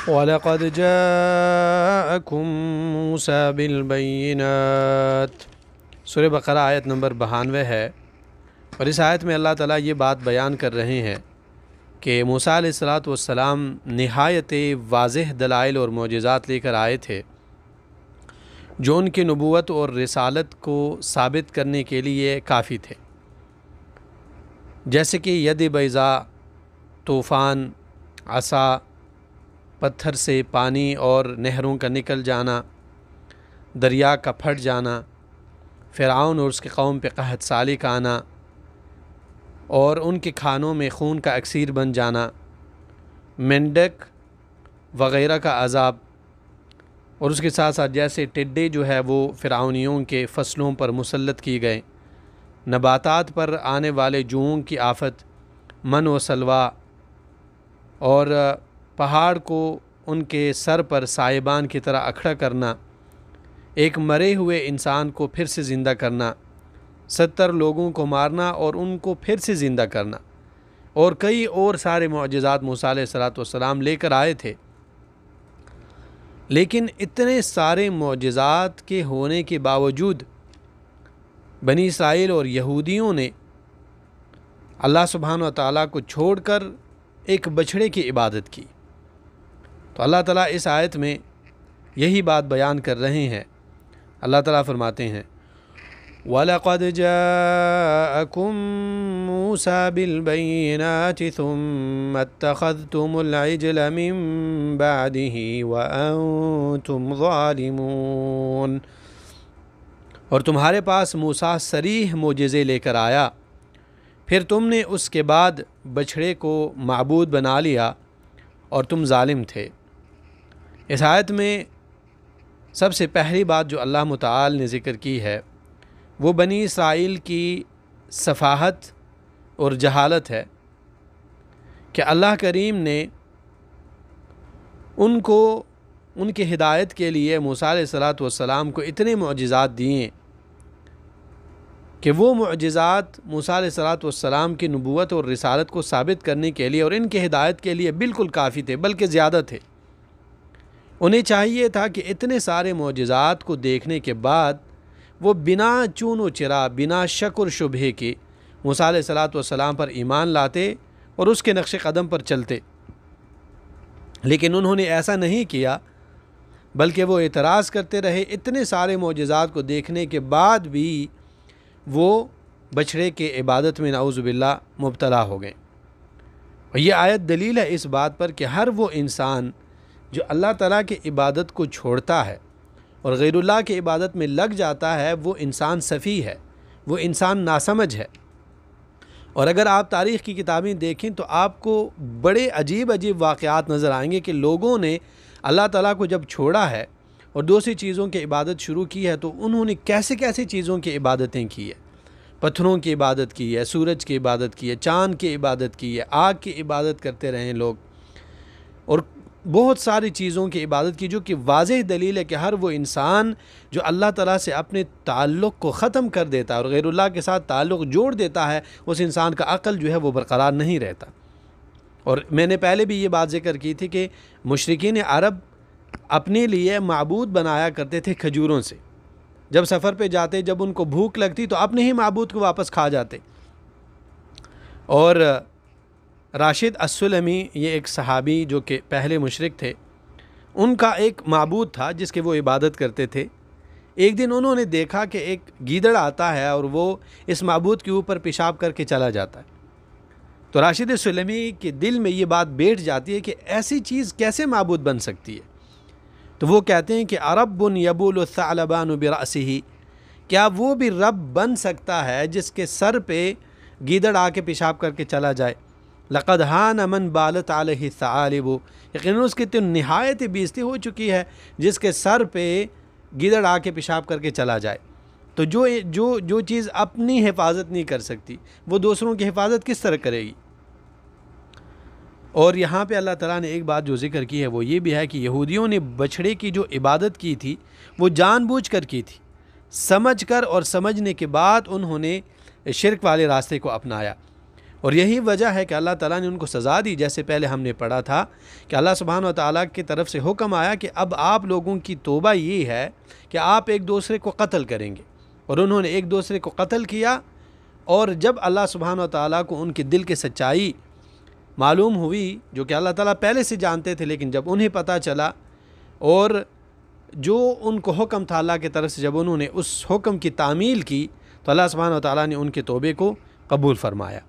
وَلَقَدْ جَاءَكُم مُوسَى بِالْبَيِّنَاتِ سورہ بقرہ آیت نمبر 92 ہے، اور اس آیت میں اللہ تعالیٰ یہ بات بیان کر رہے ہیں کہ موسیٰ علیہ السلام نہایت واضح دلائل اور معجزات لے کر آئے تھے جو ان کی نبوت اور رسالت کو ثابت کرنے کے لیے کافی تھے، جیسے کہ ید بیضاء، طوفان، عصا، پتھر سے پانی اور نہروں کا نکل جانا، دریا کا پھٹ جانا، فرعون اور اس کی قوم پہ قحط سالی کا آنا، اور ان کے کھانوں میں خون کا اکسیر بن جانا، مینڈک وغیرہ کا عذاب، اور اس کے ساتھ ساتھ جیسے ٹڈے جو ہے وہ فرعونیوں کے فصلوں پر مسلط کی گئے، نباتات پر آنے والے جوؤں کی آفت، من و سلوا، اور پہاڑ کو ان کے سر پر سائبان کی طرح اکھڑا کرنا، ایک مرے ہوئے انسان کو پھر سے زندہ کرنا، 70 لوگوں کو مارنا اور ان کو پھر سے زندہ کرنا، اور کئی اور سارے معجزات موسیٰ علیہ السلام لے کر آئے تھے۔ لیکن اتنے سارے معجزات کے ہونے کے باوجود بنی اسرائیل اور یہودیوں نے اللہ سبحانہ و تعالیٰ کو چھوڑ کر ایک بچھڑے کی عبادت کی۔ تو اللہ تعالیٰ اس آیت میں یہی بات بیان کر رہے ہیں۔ اللہ تعالیٰ فرماتے ہیں وَلَقَدْ جَاءَكُم مُوسَى بِالْبَيِّنَاتِ ثُمَّ اتَّخَذْتُمُ الْعِجْلَ مِن بَعْدِهِ وَأَنْتُمْ ظَالِمُونَ، اور تمہارے پاس موسیٰ صریح معجزے لے کر آیا، پھر تم نے اس کے بعد بچھڑے کو معبود بنا لیا اور تم ظالم تھے۔ اس آیت میں سب سے پہلی بات جو اللہ متعال نے ذکر کی ہے وہ بنی اسرائیل کی سفاہت اور جہالت ہے کہ اللہ کریم نے ان کو ان کی ہدایت کے لیے موسیٰ علیہ السلام کو اتنے معجزات دیے کہ وہ معجزات موسیٰ علیہ السلام کی نبوت اور رسالت کو ثابت کرنے کے لیے اور ان کی ہدایت کے لیے بالکل کافی تھے، بلکہ زیادہ تھے۔ انہیں چاہیے تھا کہ اتنے سارے معجزات کو دیکھنے کے بعد وہ بنا چون و چرا، بنا شک اور شبہے کے موسیٰ علیہ السلام پر ایمان لاتے اور اس کے نقش قدم پر چلتے، لیکن انہوں نے ایسا نہیں کیا، بلکہ وہ اعتراض کرتے رہے۔ اتنے سارے معجزات کو دیکھنے کے بعد بھی وہ بچھڑے کے عبادت میں نعوذ باللہ مبتلا ہو گئے۔ اور یہ آیت دلیل ہے اس بات پر کہ ہر وہ انسان جو اللہ تعالیٰ کی عبادت کو چھوڑتا ہے اور غیر اللہ کی عبادت میں لگ جاتا ہے وہ انسان سفیہ ہے، وہ انسان ناسمجھ ہے۔ اور اگر آپ تاریخ کی کتابیں دیکھیں تو آپ کو بڑے عجیب عجیب واقعات نظر آئیں گے کہ لوگوں نے اللہ تعالیٰ کو جب چھوڑا ہے اور دوسری چیزوں کی عبادت شروع کی ہے تو انہوں نے کیسے کیسے چیزوں کی عبادتیں کی ہے، پتھروں کی عبادت کی ہے، سورج کی عبادت کی ہے، چاند کی عبادت کی ہے، آگ کی عبادت کرتے رہے لوگ، اور بہت ساری چیزوں کی عبادت کی، جو کہ واضح دلیل ہے کہ ہر وہ انسان جو اللہ تعالیٰ سے اپنے تعلق کو ختم کر دیتا ہے اور غیر اللہ کے ساتھ تعلق جوڑ دیتا ہے، اس انسان کا عقل جو ہے وہ برقرار نہیں رہتا۔ اور میں نے پہلے بھی یہ بات ذکر کی تھی کہ مشرکین عرب اپنے لیے معبود بنایا کرتے تھے کھجوروں سے، جب سفر پہ جاتے، جب ان کو بھوک لگتی تو اپنے ہی معبود کو واپس کھا جاتے۔ اور راشد السلمی، یہ ایک صحابی جو کہ پہلے مشرک تھے، ان کا ایک معبود تھا جس کے وہ عبادت کرتے تھے۔ ایک دن انہوں نے دیکھا کہ ایک گیدڑ آتا ہے اور وہ اس معبود کے اوپر پیشاب کر کے چلا جاتا ہے، تو راشد السلمی کے دل میں یہ بات بیٹھ جاتی ہے کہ ایسی چیز کیسے معبود بن سکتی ہے۔ تو وہ کہتے ہیں کہ عرب یبول الثعلبان برأسہ، کیا وہ بھی رب بن سکتا ہے جس کے سر پہ گیدڑ آ کے پیشاب کر کے چلا جائے؟ لقد ہان من بالت علیہ الثعالب، یقیناً اس کی تو نہایت بےزتی ہو چکی ہے جس کے سر پہ گیدڑ آ کے پیشاب کر کے چلا جائے۔ تو جو چیز اپنی حفاظت نہیں کر سکتی وہ دوسروں کی حفاظت کس طرح کرے گی؟ اور یہاں پہ اللہ تعالیٰ نے ایک بات جو ذکر کی ہے وہ یہ بھی ہے کہ یہودیوں نے بچھڑے کی جو عبادت کی تھی وہ جان بوجھ کر کی تھی، سمجھ کر، اور سمجھنے کے بعد انہوں نے شرک والے راستے کو اپنایا۔ اور یہی وجہ ہے کہ اللہ تعالیٰ نے ان کو سزا دی، جیسے پہلے ہم نے پڑھا تھا کہ اللہ سبحانہ و تعالیٰ کی طرف سے حکم آیا کہ اب آپ لوگوں کی توبہ یہ ہے کہ آپ ایک دوسرے کو قتل کریں گے، اور انہوں نے ایک دوسرے کو قتل کیا۔ اور جب اللہ سبحانہ و تعالیٰ کو ان کے دل کی سچائی معلوم ہوئی، جو کہ اللہ تعالیٰ پہلے سے جانتے تھے، لیکن جب انہیں پتہ چلا اور جو ان کو حکم تھا اللہ کی طرف سے، جب انہوں نے اس حکم کی تعمیل کی، تو اللہ سبحانہ و تعالیٰ نے ان کے توبے کو قبول فرمایا۔